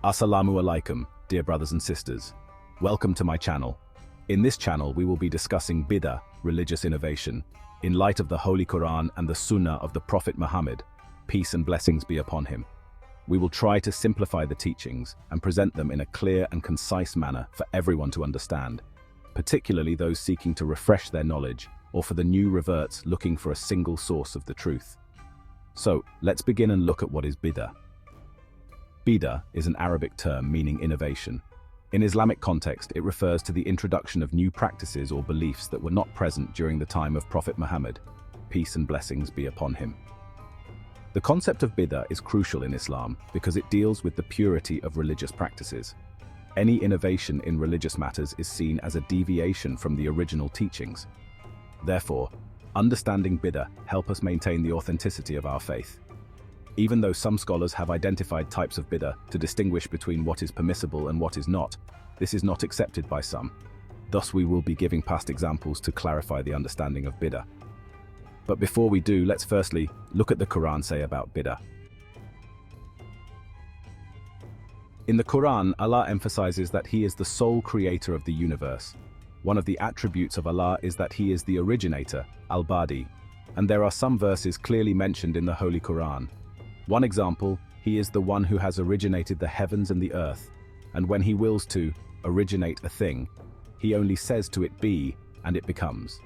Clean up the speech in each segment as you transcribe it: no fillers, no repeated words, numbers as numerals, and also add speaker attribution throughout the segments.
Speaker 1: Assalamu alaikum, dear brothers and sisters. Welcome to my channel. In this channel, we will be discussing bid'ah, religious innovation, in light of the Holy Qur'an and the Sunnah of the Prophet Muhammad, peace and blessings be upon him. We will try to simplify the teachings and present them in a clear and concise manner for everyone to understand, particularly those seeking to refresh their knowledge or for the new reverts looking for a single source of the truth. So, let's begin and look at what is bid'ah. Bid'ah is an Arabic term meaning innovation. In Islamic context, it refers to the introduction of new practices or beliefs that were not present during the time of Prophet Muhammad, peace and blessings be upon him. The concept of bid'ah is crucial in Islam because it deals with the purity of religious practices. Any innovation in religious matters is seen as a deviation from the original teachings. Therefore, understanding bid'ah helps us maintain the authenticity of our faith. Even though some scholars have identified types of bid'ah to distinguish between what is permissible and what is not, this is not accepted by some. Thus, we will be giving past examples to clarify the understanding of bid'ah. But before we do, let's firstly look at the Quran say about bid'ah. In the Quran, Allah emphasizes that He is the sole creator of the universe. One of the attributes of Allah is that He is the originator, al-Badi, and there are some verses clearly mentioned in the Holy Quran. One example, He is the one who has originated the heavens and the earth, and when He wills to originate a thing, He only says to it be, and it becomes.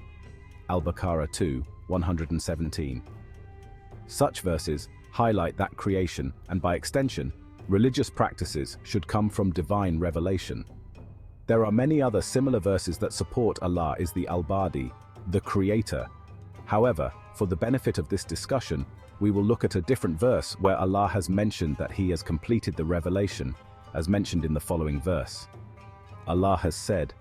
Speaker 1: Al-Baqarah 2, 117. Such verses highlight that creation, and by extension, religious practices should come from divine revelation. There are many other similar verses that support Allah is the Al-Badi, the Creator. However, for the benefit of this discussion, we will look at a different verse where Allah has mentioned that He has completed the revelation, as mentioned in the following verse. Allah has said,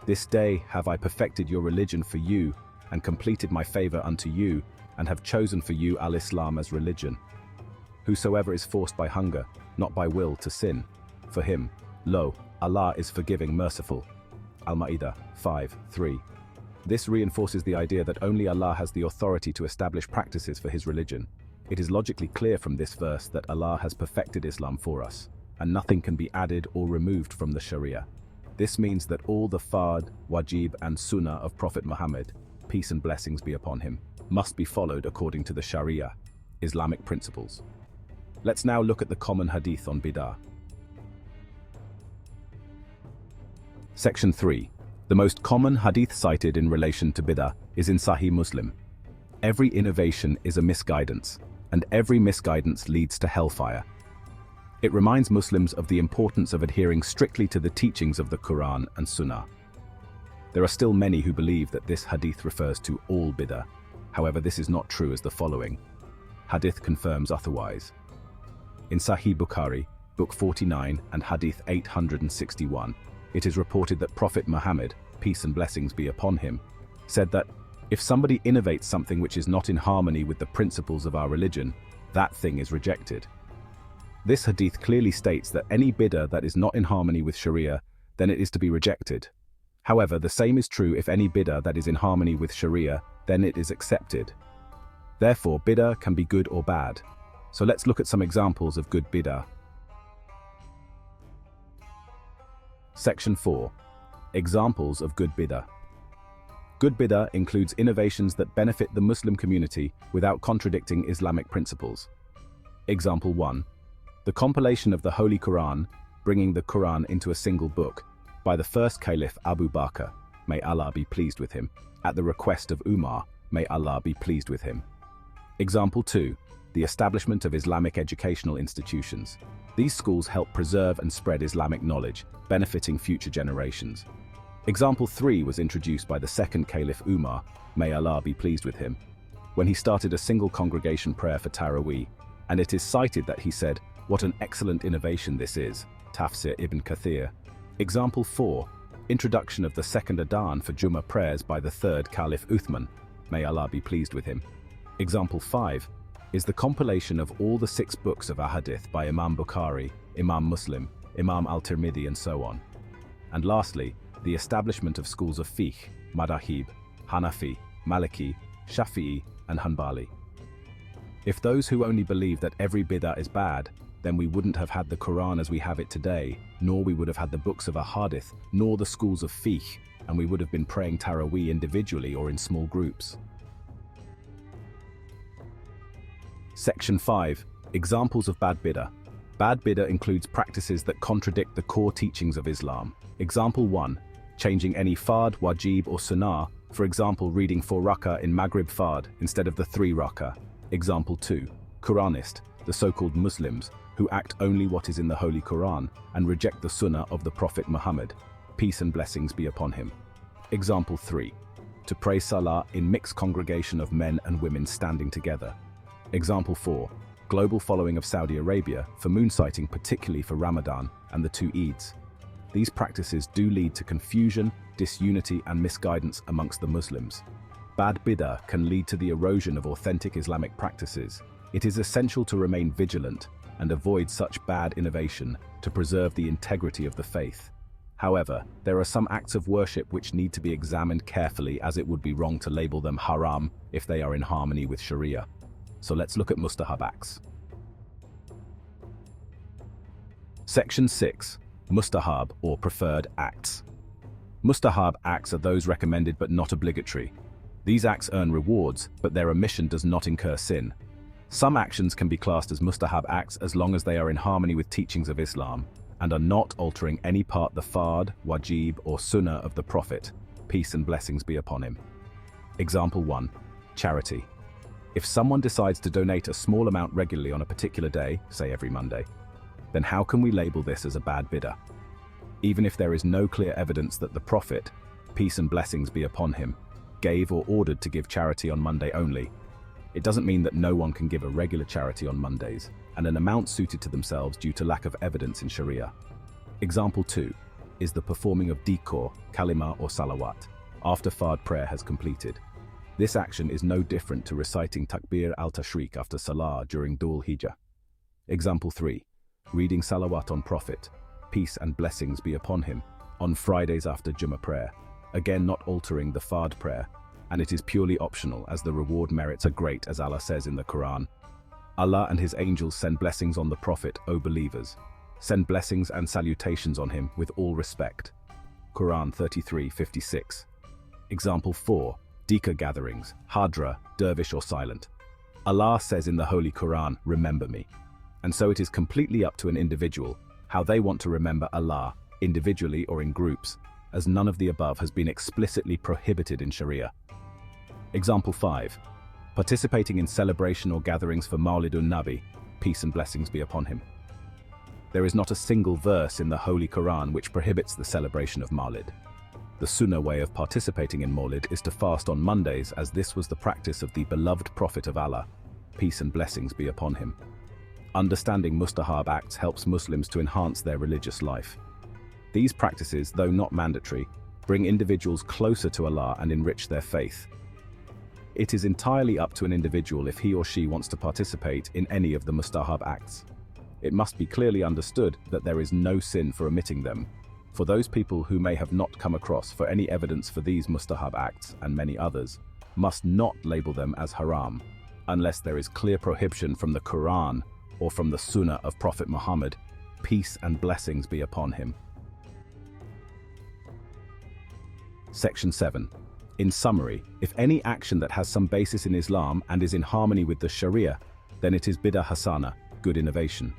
Speaker 1: "This day have I perfected your religion for you, and completed my favor unto you, and have chosen for you al-Islam as religion. Whosoever is forced by hunger, not by will to sin, for him, lo, Allah is forgiving merciful." Al-Ma'idah 5:3. This reinforces the idea that only Allah has the authority to establish practices for His religion. It is logically clear from this verse that Allah has perfected Islam for us, and nothing can be added or removed from the Sharia. This means that all the fard, wajib and sunnah of Prophet Muhammad, peace and blessings be upon him, must be followed according to the Sharia, Islamic principles. Let's now look at the common hadith on bid'ah. Section 3. The most common hadith cited in relation to bid'ah is in Sahih Muslim. Every innovation is a misguidance, and every misguidance leads to hellfire. It reminds Muslims of the importance of adhering strictly to the teachings of the Quran and Sunnah. There are still many who believe that this hadith refers to all bid'ah. However, this is not true as the following. Hadith confirms otherwise. In Sahih Bukhari, Book 49 and Hadith 861, it is reported that Prophet Muhammad, peace and blessings be upon him, said that if somebody innovates something which is not in harmony with the principles of our religion, that thing is rejected. This hadith clearly states that any bid'ah that is not in harmony with Sharia, then it is to be rejected. However, the same is true if any bid'ah that is in harmony with Sharia, then it is accepted. Therefore, bid'ah can be good or bad. So let's look at some examples of good bid'ah. Section 4. Examples of good bid'ah. Good bid'ah includes innovations that benefit the Muslim community without contradicting Islamic principles. Example 1. The compilation of the Holy Qur'an, bringing the Qur'an into a single book, by the first Caliph Abu Bakr, may Allah be pleased with him, at the request of Umar, may Allah be pleased with him. Example 2. The establishment of Islamic educational institutions. These schools help preserve and spread Islamic knowledge, benefiting future generations. Example 3 was introduced by the second Caliph Umar, may Allah be pleased with him, when he started a single congregation prayer for Taraweeh, and it is cited that he said, "What an excellent innovation this is." Tafsir Ibn Kathir. Example 4. Introduction of the second Adhan for Jummah prayers by the third Caliph Uthman, may Allah be pleased with him. Example 5 is the compilation of all the 6 books of Ahadith by Imam Bukhari, Imam Muslim, Imam al-Tirmidhi and so on. And lastly, the establishment of schools of fiqh, madahib, Hanafi, Maliki, Shafi'i and Hanbali. If those who only believe that every bid'ah is bad, then we wouldn't have had the Quran as we have it today, nor we would have had the books of Hadith, nor the schools of fiqh, and we would have been praying Taraweeh individually or in small groups. Section 5. Examples of bad bid'ah. Bad bid'ah includes practices that contradict the core teachings of Islam. Example 1. Changing any fard, wajib or sunnah, for example reading 4 rak'ah in Maghrib fard instead of the 3 rak'ah. Example 2. Quranist, the so-called Muslims, who act only what is in the Holy Qur'an and reject the Sunnah of the Prophet Muhammad, peace and blessings be upon him. Example 3. To pray salah in mixed congregation of men and women standing together. Example 4. Global following of Saudi Arabia for moon sighting, particularly for Ramadan and the 2 Eids. These practices do lead to confusion, disunity and misguidance amongst the Muslims. Bad bid'ah can lead to the erosion of authentic Islamic practices. It is essential to remain vigilant and avoid such bad innovation to preserve the integrity of the faith. However, there are some acts of worship which need to be examined carefully, as it would be wrong to label them haram if they are in harmony with Sharia. So let's look at Mustahab Acts. Section 6. Mustahab or preferred acts. Mustahab acts are those recommended but not obligatory. These acts earn rewards, but their omission does not incur sin. Some actions can be classed as Mustahab acts as long as they are in harmony with teachings of Islam and are not altering any part the fard, wajib or sunnah of the Prophet, peace and blessings be upon him. Example 1. Charity. If someone decides to donate a small amount regularly on a particular day, say every Monday, then how can we label this as a bad bid'ah? Even if there is no clear evidence that the Prophet, peace and blessings be upon him, gave or ordered to give charity on Monday only, it doesn't mean that no one can give a regular charity on Mondays and an amount suited to themselves due to lack of evidence in Sharia. Example 2 is the performing of dhikr, kalima or salawat after fard prayer has completed. This action is no different to reciting takbir al-tashriq after salah during Dhul Hijjah. Example 3. Reading salawat on Prophet, peace and blessings be upon him, on Fridays after Jummah prayer, again not altering the fard prayer, and it is purely optional as the reward merits are great, as Allah says in the Quran. Allah and his angels send blessings on the Prophet, O believers. Send blessings and salutations on him with all respect. Quran 33:56. Example 4. Dhikr gatherings, hadra, dervish or silent. Allah says in the Holy Qur'an, remember me. And so it is completely up to an individual how they want to remember Allah, individually or in groups, as none of the above has been explicitly prohibited in Sharia. Example 5. Participating in celebration or gatherings for Mawlidun Nabi, peace and blessings be upon him. There is not a single verse in the Holy Qur'an which prohibits the celebration of Mawlid. The Sunnah way of participating in Mawlid is to fast on Mondays, as this was the practice of the beloved Prophet of Allah, peace and blessings be upon him. Understanding Mustahab acts helps Muslims to enhance their religious life. These practices, though not mandatory, bring individuals closer to Allah and enrich their faith. It is entirely up to an individual if he or she wants to participate in any of the Mustahab acts. It must be clearly understood that there is no sin for omitting them. For those people who may have not come across for any evidence for these Mustahab acts and many others, must not label them as haram, unless there is clear prohibition from the Quran or from the Sunnah of Prophet Muhammad, peace and blessings be upon him. Section 7. In summary, if any action that has some basis in Islam and is in harmony with the Sharia, then it is bid'ah hasana, good innovation.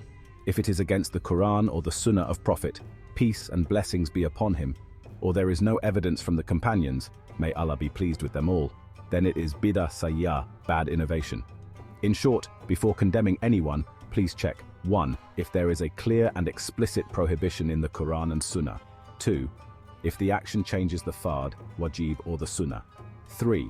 Speaker 1: If it is against the Quran or the Sunnah of Prophet, peace and blessings be upon him, or there is no evidence from the companions, may Allah be pleased with them all, then it is bid'ah sayyah, bad innovation. In short, before condemning anyone, please check 1. If there is a clear and explicit prohibition in the Quran and Sunnah. 2. If the action changes the fard, wajib or the Sunnah. 3.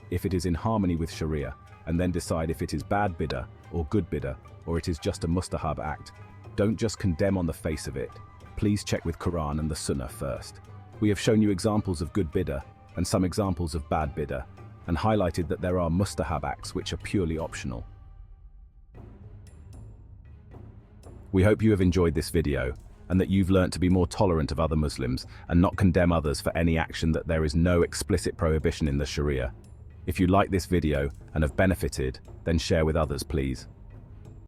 Speaker 1: If it is in harmony with Sharia, and then decide if it is bad bid'ah or good bid'ah, or it is just a Mustahab act. Don't just condemn on the face of it. Please check with Quran and the Sunnah first. We have shown you examples of good bid'ah and some examples of bad bid'ah, and highlighted that there are Mustahab acts which are purely optional. We hope you have enjoyed this video, and that you've learnt to be more tolerant of other Muslims and not condemn others for any action that there is no explicit prohibition in the Sharia. If you like this video and have benefited, then share with others, please.